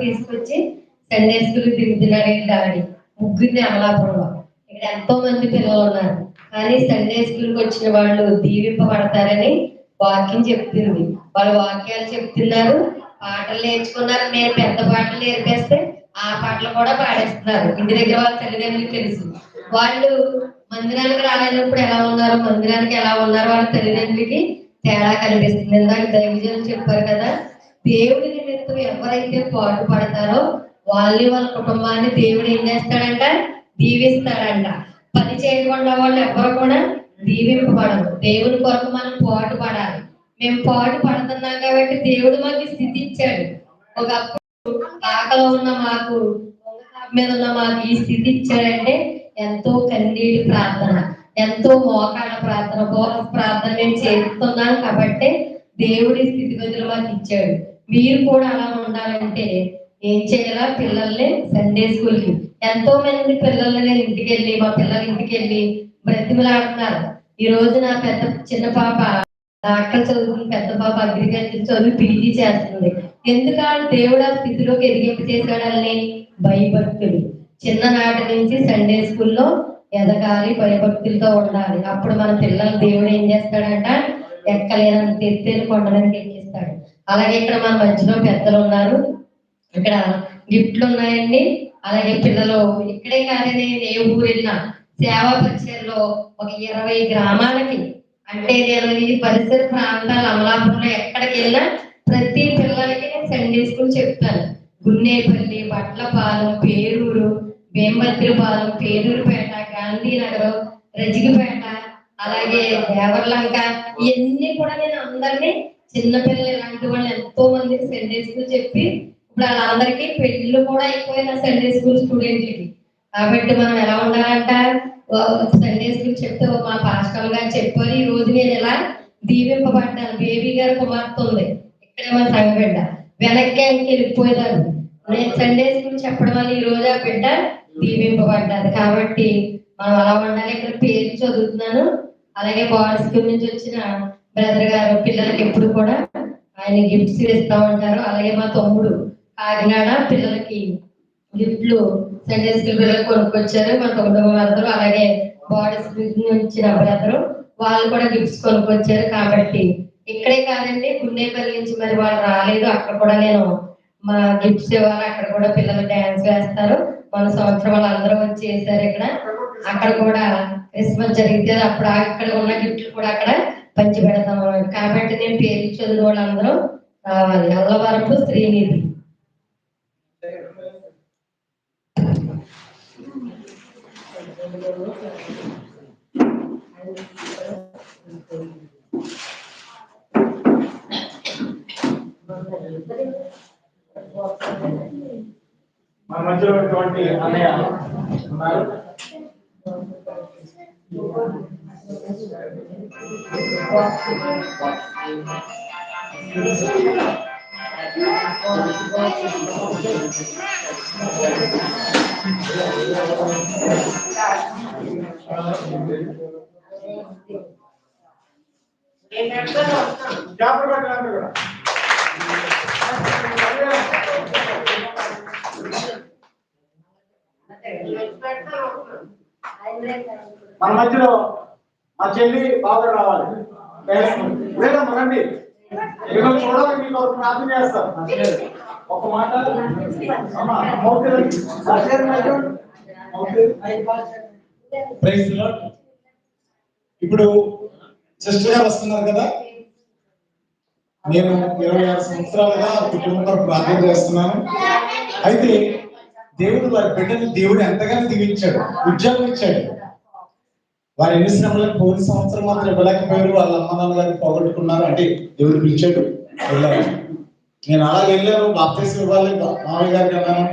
తీసుకొచ్చి Sunday school దిగుతున్నాడు daddy. ముగ్గురిని అమలాపురంలో. ఇక్కడ ఎంతో మంది పిల్లలు ఉన్నారు. కానీ సండే స్కూల్కి వచ్చిన వాళ్ళు దీవింపబడతారని వాక్యం చెప్తుంది. వాళ్ళు వాక్యాలు చెప్తున్నారు, పాటలు నేర్చుకున్నారు. నేను పెద్ద పాటలు నేర్పేస్తే ఆ పాటలు కూడా పాడేస్తున్నారు. ఇంటి దగ్గర వాళ్ళ తల్లిదండ్రులకు తెలుసు. వాళ్ళు మందిరానికి రాలేనప్పుడు ఎలా ఉన్నారు, మందిరానికి ఎలా ఉన్నారు, వాళ్ళ తల్లిదండ్రులకి తేడా కనిపిస్తుంది. ఇందాక దైవజనులు చెప్పారు కదా, దేవుడి నిమిత్తం ఎవరైతే పాటు పడతారో వాళ్ళ కుటుంబాన్ని దేవుడు ఏం చేస్తాడంట, దీవిస్తాడంట. పని చేయకుండా వాళ్ళు ఎవరు కూడా దీవింపబడరు. దేవుని కొరకు మనం పాటు పడాలి. మేము పాటు పడుతున్నాం కాబట్టి దేవుడు మాకు స్థితి ఇచ్చాడు. ఒకప్పుడు ఆకలి ఉన్న మాకు, మీద ఉన్న మాకు ఈ స్థితి ఇచ్చాడంటే ఎంతో కన్నీటి ప్రార్థన, ఎంతో మోకాళ్ళ ప్రార్థన, ప్రార్థన మేము చేస్తున్నాం కాబట్టి దేవుడి స్థితిగతులు మాకు ఇచ్చాడు. మీరు కూడా అలా ఉండాలంటే ఏం చేయాలా? పిల్లల్ని సండే స్కూల్కి, ఎంతో మంది పిల్లల్ని నేను ఇంటికి వెళ్ళి, మా పిల్లల ఇంటికి వెళ్ళి బ్రతిమలాడుతున్నారు. ఈ రోజు నా చిన్న పాప డాక్టర్ చదువుకుని, పెద్ద పాప అగ్రికల్చర్ చదువు పీజీ చేస్తుంది. ఎందుకంటే దేవుడు ఆ స్థితిలోకి ఎదిగింపు చేశాడని భయభక్తులు. చిన్ననాటి నుంచి సండే స్కూల్లో ఎదగాలి, భయభక్తులతో ఉండాలి. అప్పుడు మన పిల్లలు దేవుడు ఏం చేస్తాడంట, ఎక్కలేనంత ఎత్తేలు కొండలను ఎక్కిస్తాడు. అలాగే ఇక్కడ మన మధ్యలో పెద్దలు ఉన్నారు, ఇక్కడ గిఫ్ట్లు ఉన్నాయండి. అలాగే పిల్లలు ఇక్కడే కానీ నేను ఏ ఊరు వెళ్ళినా సేవా పరిచయంలో ఒక 20 గ్రామాలకి, అంటే నేను ఈ పరిసర ప్రాంతాల అమలాపురంలో ఎక్కడికి వెళ్ళినా ప్రతి పిల్లలకి నేను సండే స్కూల్ చెప్తాను. గున్నేపల్లి, బట్లపాలెం, పేరూరు, వేంబద్రిపాలెం, పేరూరుపేట, గాంధీనగర్, రజిగిపేట, అలాగే దేవర్లంక, ఇవన్నీ కూడా నేను అందరినీ, చిన్నపిల్లలు ఇలాంటి వాళ్ళు ఎంతో మందికి సండే స్కూల్ చెప్పి ఇప్పుడు వాళ్ళందరికీ పెళ్లిళ్ళు కూడా అయిపోయిన సండే స్కూల్ స్టూడెంట్లకి. కాబట్టి మనం ఎలా ఉండాలంట, సండే స్కూల్ చెప్తే మా పాస్టర్ గారు చెప్పారు, ఈ రోజు నేను ఇలా దీవింపబడ్డాను. బేబీ గారు కుమార్తె ఉంది ఇక్కడే మన సంగబిడ్డ, వెనక్కి వెళ్ళిపోయేదాన్ని. నేను సండే స్కూల్ చెప్పడం వల్ల ఈ రోజు ఆ బిడ్డ దీవింపబడ్డారు. కాబట్టి మనం అలా ఉండాలి. ఇక్కడ పేరు చదువుతున్నాను. అలాగే బాయ్స్ స్కూల్ నుంచి వచ్చిన బ్రదర్ గారు పిల్లలకి ఎప్పుడు కూడా ఆయన గిఫ్ట్స్ ఇస్తా ఉంటారు. అలాగే మా తమ్ముడు కాకినాడ పిల్లలకి గిఫ్ట్లు సండే స్కూల్ పిల్లలు కొనుక్కొచ్చారు. మా తమ్ముడు బ్రదరు, అలాగే బాయ్స్ స్కూల్ నుంచి బ్రదరు, వాళ్ళు కూడా గిఫ్ట్స్ కొనుక్కొచ్చారు. కాబట్టి ఇక్కడే కాదండి, గున్నేపల్లి నుంచి మరి వాళ్ళు రాలేదు, అక్కడ కూడా నేను మా గిఫ్ట్స్ ఇవ్వాలి. అక్కడ కూడా పిల్లలు డ్యాన్స్ వేస్తారు. మన సంవత్సరం వాళ్ళందరూ వచ్చి చేశారు ఇక్కడ. అక్కడ కూడా క్రిస్మస్ జరిగితే అప్పుడు అక్కడ ఉన్న గిఫ్ట్లు కూడా అక్కడ పంచి పెడతాం. కాబట్టి నేను పేరు చదువు వాళ్ళందరూ రావాలి. అల్లవరపు శ్రీనిధి. మన మధ్యలో ఉన్నటువంటి అన్నయ్య ఉన్నారు. మన మధ్యలో మా చెల్లి బాగా రావాలి. లేదా మనండి మిమ్మల్ని చూడాలి, మీకు ప్రార్థన చేస్తారు. ఒక మాట ఇప్పుడు సిస్టర్ గారు వస్తున్నారు కదా, నేను 26 సంవత్సరాలుగా కుటుంబంలో ప్రార్థన చేస్తున్నాను. అయితే దేవుడు వారి బిడ్డని దేవుడు ఎంతగానో దీవించాడు, ఉద్యోగం ఇచ్చాడు. వారు ఎన్ని శ్రమలకు పోయిన సంవత్సరం మాత్రం ఇవ్వలేకపోయారు, వాళ్ళ అమ్మ నాన్న గారిని పోగొట్టుకున్నారు. అంటే దేవుడు పిలిచాడు, వెళ్ళారు. నేను అలా వెళ్ళాను, బాప్తీసం ఇవ్వాలి మామయ్య గారికి అన్నాను.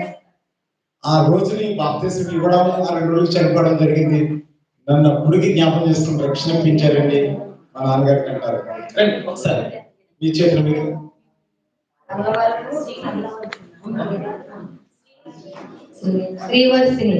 ఆ రోజుని బాప్తీసం ఇవ్వడం, ఆ 2 రోజులు చనిపోవడం జరిగింది. నన్ను అప్పటికి జ్ఞాపకం చేసుకుని రక్షణ ఇప్పించారండి మా నాన్నగారికి అంటారు. రండి ఒకసారి మీ చేతుల మీద. శ్రీవర్షిని.